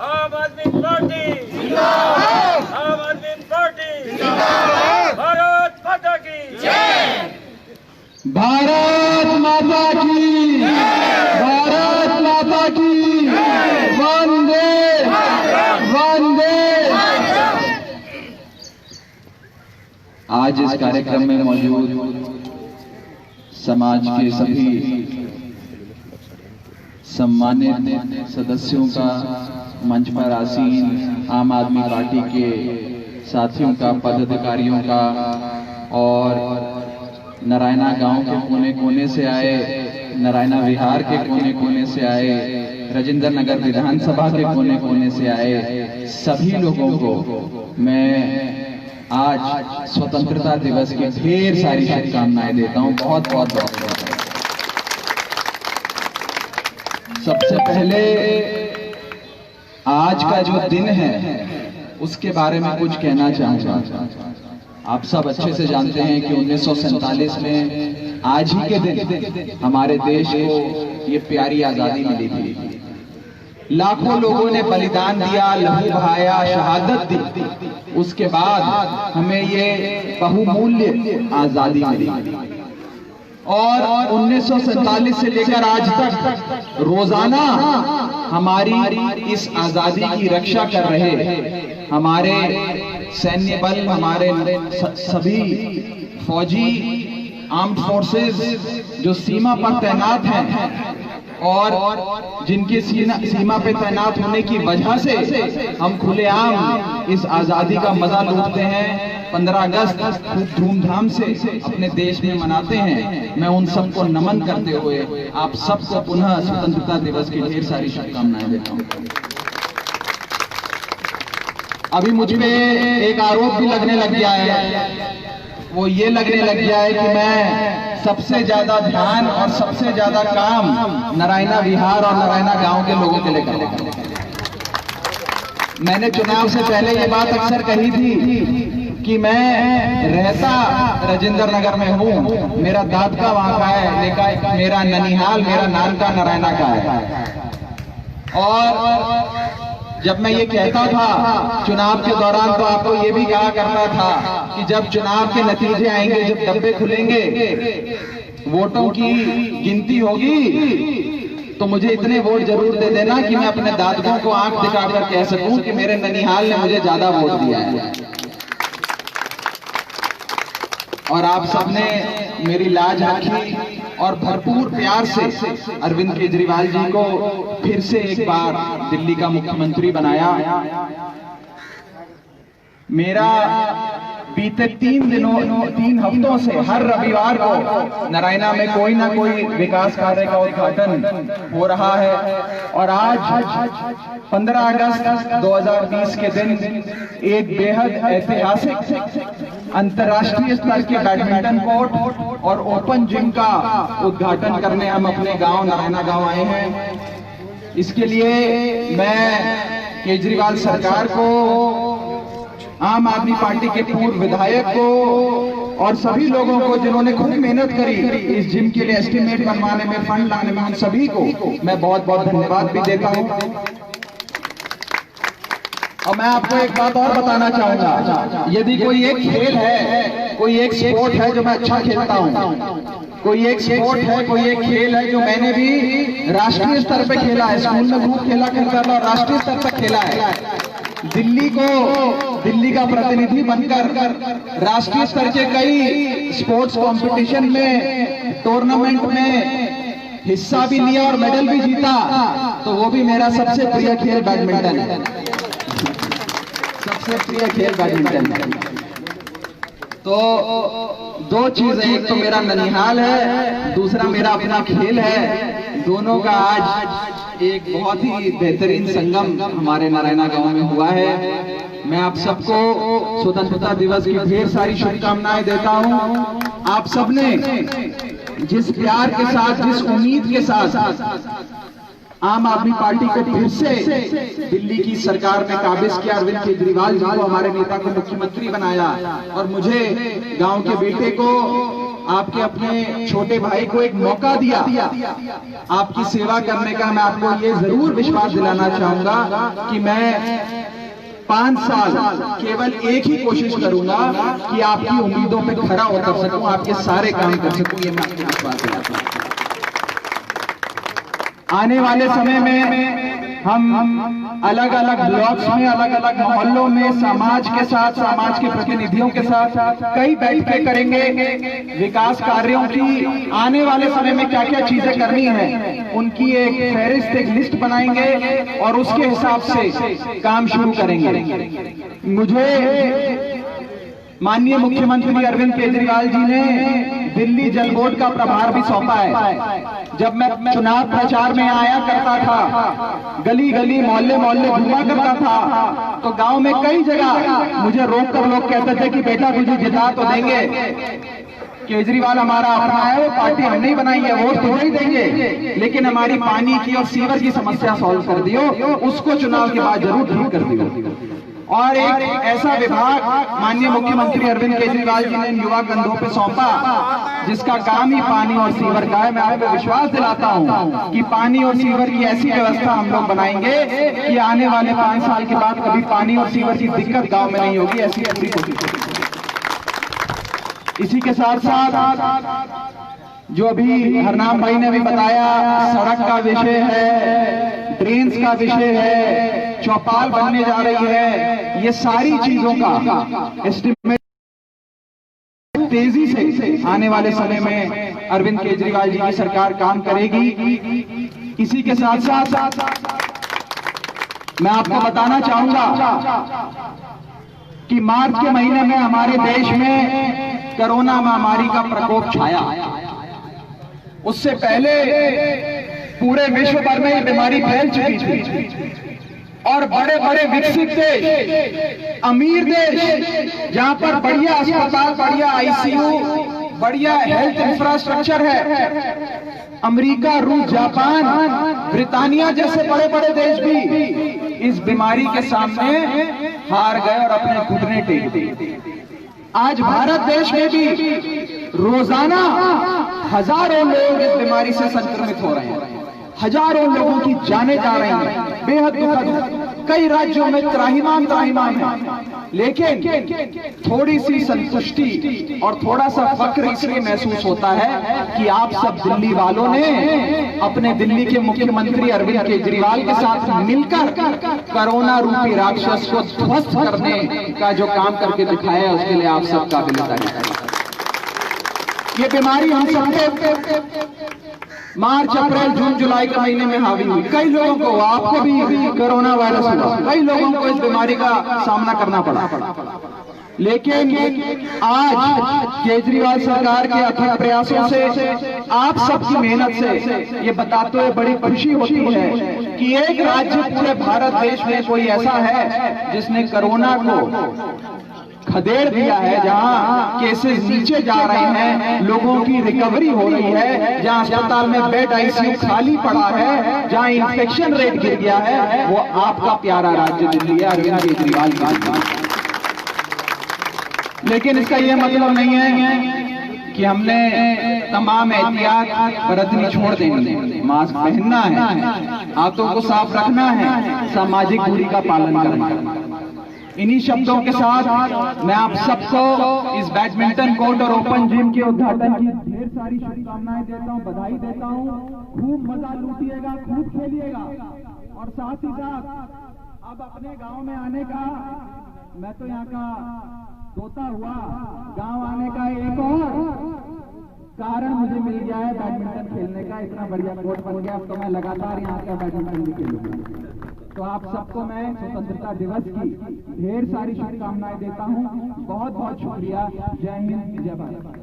आम आदमी पार्टी जिंदाबाद, आम आदमी पार्टी जिंदाबाद, भारत माता की जय, भारत माता की, भारत माता की, वंदे वंदे। आज इस कार्यक्रम में मौजूद समाज के सभी सम्मानित सदस्यों का, मंच पर आसीन आम आदमी पार्टी के साथियों का, पदाधिकारियों का और नारायणा गांव के कोने कोने से आए, नारायणा विहार के कोने कोने से आए, राजेंद्र नगर विधानसभा के कोने कोने से आए सभी लोगों को मैं आज स्वतंत्रता दिवस की ढेर सारी शुभकामनाएं देता हूं। बहुत बहुत बहुत सबसे पहले आज का जो दिन है उसके बारे में कुछ कहना चाहूंगा। आप सब अच्छे से जानते हैं कि 1947 में आज ही के दिन हमारे देश को ये प्यारी आजादी मिली थी। लाखों लोगों ने बलिदान दिया, लहू बहाया, शहादत दी। उसके बाद हमें ये बहुमूल्य आजादी मिली और 1947 से लेकर आज तक रोजाना हमारी इस आजादी की रक्षा कर रहे हमारे सैन्य बल, हमारे सभी फौजी, आर्म्ड फोर्सेस जो सीमा पर तैनात हैं और जिनके सीमा पे तैनात होने की वजह से हम खुलेआम इस आजादी का मजा लूटते हैं। 15 अगस्त खूब धूमधाम से अपने देश में मनाते हैं। मैं उन सबको नमन करते हुए आप सबको पुनः स्वतंत्रता दिवस की ढेर सारी शुभकामनाएं देता हूं। अभी मुझ पे एक आरोप भी लगने लग गया है, वो ये लगने लग गया है कि मैं सबसे ज्यादा ध्यान और सबसे ज्यादा काम नारायणा विहार और नारायणा गांव के लोगों के लिए करता हूं। मैंने चुनाव से पहले ये बात अक्सर कही थी कि मैं रहता राजेंद्र नगर में हूँ, मेरा दादका वहां का है, लेकिन मेरा ननिहाल, मेरा नानका नारायणा का है। और जब मैं ये कहता था चुनाव के दौरान तो आपको ये भी कहा करता था कि जब चुनाव के नतीजे आएंगे, जब डब्बे खुलेंगे, वोटों की गिनती होगी तो मुझे इतने वोट जरूर दे देना कि मैं अपने दादकों को आंख दिखाकर कह सकूं कि मेरे ननिहाल ने मुझे ज्यादा वोट दिया है। और आप सबने मेरी लाज रखी और भरपूर प्यार से अरविंद केजरीवाल जी को फिर से एक बार दिल्ली का मुख्यमंत्री बनाया। मेरा बीते 3 हफ्तों से हर रविवार को नारायणा में कोई ना कोई विकास कार्य का उद्घाटन हो रहा है और आज 15 अगस्त 2020 के दिन एक बेहद ऐतिहासिक अंतर्राष्ट्रीय स्तर के बैडमिंटन कोर्ट और ओपन जिम का उद्घाटन करने हम अपने गांव नारायणा गांव आए हैं। इसके लिए मैं केजरीवाल सरकार को, आम आदमी पार्टी के पूर्व विधायक को और सभी लोगों को जिन्होंने खूब मेहनत करी इस जिम के लिए एस्टिमेट बनवाने में, फंड लाने में, उन सभी को मैं बहुत बहुत धन्यवाद भी देता हूं। और मैं आपको एक बात और बताना चाहूंगा, यदि कोई एक खेल है, कोई एक स्पोर्ट है जो मैं अच्छा खेलता हूं, कोई एक स्पोर्ट है, कोई एक खेल है जो मैंने भी राष्ट्रीय स्तर पे खेला है, स्कूल में खूब खेला करता था और राष्ट्रीय स्तर पर खेला है, दिल्ली का प्रतिनिधि बनकर राष्ट्रीय स्तर के कई स्पोर्ट्स कंपटीशन में, टूर्नामेंट में हिस्सा भी लिया और मेडल भी जीता, तो वो भी मेरा सबसे प्रिय खेल बैडमिंटन है। सबसे प्रिय खेल बैडमिंटन। तो दो चीजें, एक तो मेरा ननिहाल है, दूसरा मेरा अपना खेल है। दोनों का आज एक बहुत ही बेहतरीन संगम हमारे नारायणा गांव में हुआ है। मैं आप सबको स्वतंत्रता दिवस की ढेर सारी शुभकामनाएं देता हूं। आप सबने जिस प्यार के साथ, जिस उम्मीद के साथ आम आदमी पार्टी को फिर से दिल्ली की सरकार ने काबिज किया, अरविंद केजरीवाल जी को, हमारे नेता को मुख्यमंत्री बनाया और मुझे गांव के बेटे को आपके अपने छोटे भाई को एक मौका दिया आपकी सेवा करने का, मैं आपको ये जरूर विश्वास दिलाना चाहूंगा कि मैं 5 साल केवल एक ही कोशिश करूंगा कि आपकी उम्मीदों पे खरा उतर सकूं, आपके सारे काम कर सकूं, ये मैं आपको विश्वास दिलाता हूं। आने वाले समय में हम अलग अलग ब्लॉक्स में, अलग अलग मोहल्लों में समाज के साथ, समाज के प्रतिनिधियों के साथ कई बैठकें करेंगे। विकास कार्यों की आने वाले समय में क्या क्या चीजें करनी है उनकी एक फहरिस्त, एक लिस्ट बनाएंगे और उसके हिसाब से काम शुरू करेंगे। मुझे माननीय मुख्यमंत्री अरविंद केजरीवाल जी ने दिल्ली जल बोर्ड का प्रभार भी सौंपा है। जब मैं चुनाव प्रचार में आया करता था, गली गली मोहल्ले मोहल्ले घूमा करता था, तो गांव में कई जगह मुझे रोककर लोग कहते थे कि बेटा तुझे जिता तो देंगे, केजरीवाल हमारा अपना है, वो पार्टी हम नहीं बनाई है, वोट तो नहीं देंगे, लेकिन हमारी पानी की और सीवर की समस्या सॉल्व कर दियो, उसको चुनाव के बाद जरूर ठीक कर दियो। और एक ऐसा विभाग माननीय मुख्यमंत्री अरविंद केजरीवाल जी ने युवा कंधों पे सौंपा जिसका काम ही पानी और सीवर का है। मैं आपको विश्वास दिलाता हूं कि पानी और सीवर की ऐसी व्यवस्था हम लोग बनाएंगे कि आने वाले 5 साल के बाद कभी पानी और सीवर की दिक्कत गांव में नहीं होगी, ऐसी पूरी कोशिश। इसी के साथ साथ जो अभी हरनाम भाई ने भी बताया, सड़क का विषय है, ड्रेन्स का विषय है, चौपाल बनने जा रही है, ये सारी चीजों का एस्टिमेट तेजी से आने वाले समय में अरविंद केजरीवाल जी की सरकार काम करेगी। इसी के साथ साथ मैं आपको बताना चाहूंगा कि मार्च के महीने में हमारे देश में कोरोना महामारी का प्रकोप छाया। उससे पहले पूरे विश्व भर में ये बीमारी फैल चुकी थी और बड़े बड़े विकसित देश, अमीर देश, जहां पर बढ़िया अस्पताल, बढ़िया आईसीयू, बढ़िया हेल्थ इंफ्रास्ट्रक्चर है, अमेरिका, रूस, जापान, ब्रिटानिया जैसे बड़े बड़े देश भी इस बीमारी के सामने हार गए और अपने घुटने टेक दिए। आज भारत देश में भी रोजाना हजारों लोग इस बीमारी से संक्रमित हो रहे हैं, हजारों लोगों की जानें जा रही हैं, बेहद दुखद। कई राज्यों में त्राहिमाम है, लेकिन थोड़ी सी संतुष्टि और थोड़ा सा फक्र इसलिए महसूस होता है कि आप सब दिल्ली वालों ने अपने दिल्ली के मुख्यमंत्री अरविंद केजरीवाल के साथ मिलकर कोरोना रूपी राक्षस को ध्वस्त करने का जो काम करके दिखाया है, उसके लिए आप सबका अभिनंदन। ये बीमारी हम सबके मार्च, अप्रैल, जून, जुलाई के महीने में हावी हुई। कई लोगों को, आपको भी कोरोना वायरस हुआ, कई लोगों को इस बीमारी का सामना करना पड़ा। लेकिन आज केजरीवाल सरकार के अथक प्रयासों से, आप सबकी मेहनत से ये बताते हुए बड़ी खुशी होती है कि एक राज्य पूरे भारत देश में कोई ऐसा है जिसने कोरोना को खदेड़ दिया है, जहां केसेस नीचे जा रहे हैं, लोगों की रिकवरी हो रही है, जहां अस्पताल में बेड आईसीयू खाली पड़ा है, जहां इन्फेक्शन रेट गिर गया है, वो आपका प्यारा राज्य दिल्ली है, अरविंद केजरीवाल का। लेकिन इसका यह मतलब नहीं है कि हमने तमाम एहतियात बरतनी छोड़ देंगे। मास्क पहनना है, हाथों को साफ रखना है, सामाजिक दूरी का पालन करना है। इन्हीं शब्दों के साथ मैं आप सबको इस बैडमिंटन कोर्ट और ओपन जिम के उद्घाटन की ढेर सारी शुभकामनाएं देता हूं, बधाई देता हूं। खूब मजा लूटिएगा, खूब खेलिएगा और साथ ही साथ अब अपने गांव में आने का, मैं तो यहाँ का तोता हुआ, गांव आने का एक और कारण मुझे मिल गया है बैडमिंटन खेलने का। इतना बढ़िया कोर्ट बन गया, अब तो मैं लगातार यहाँ का बैडमिंटन भी खेलूंगा। तो आप सबको मैं स्वतंत्रता दिवस की ढेर सारी शुभकामनाएं देता हूं। बहुत बहुत शुक्रिया। जय हिंद, जय भारत।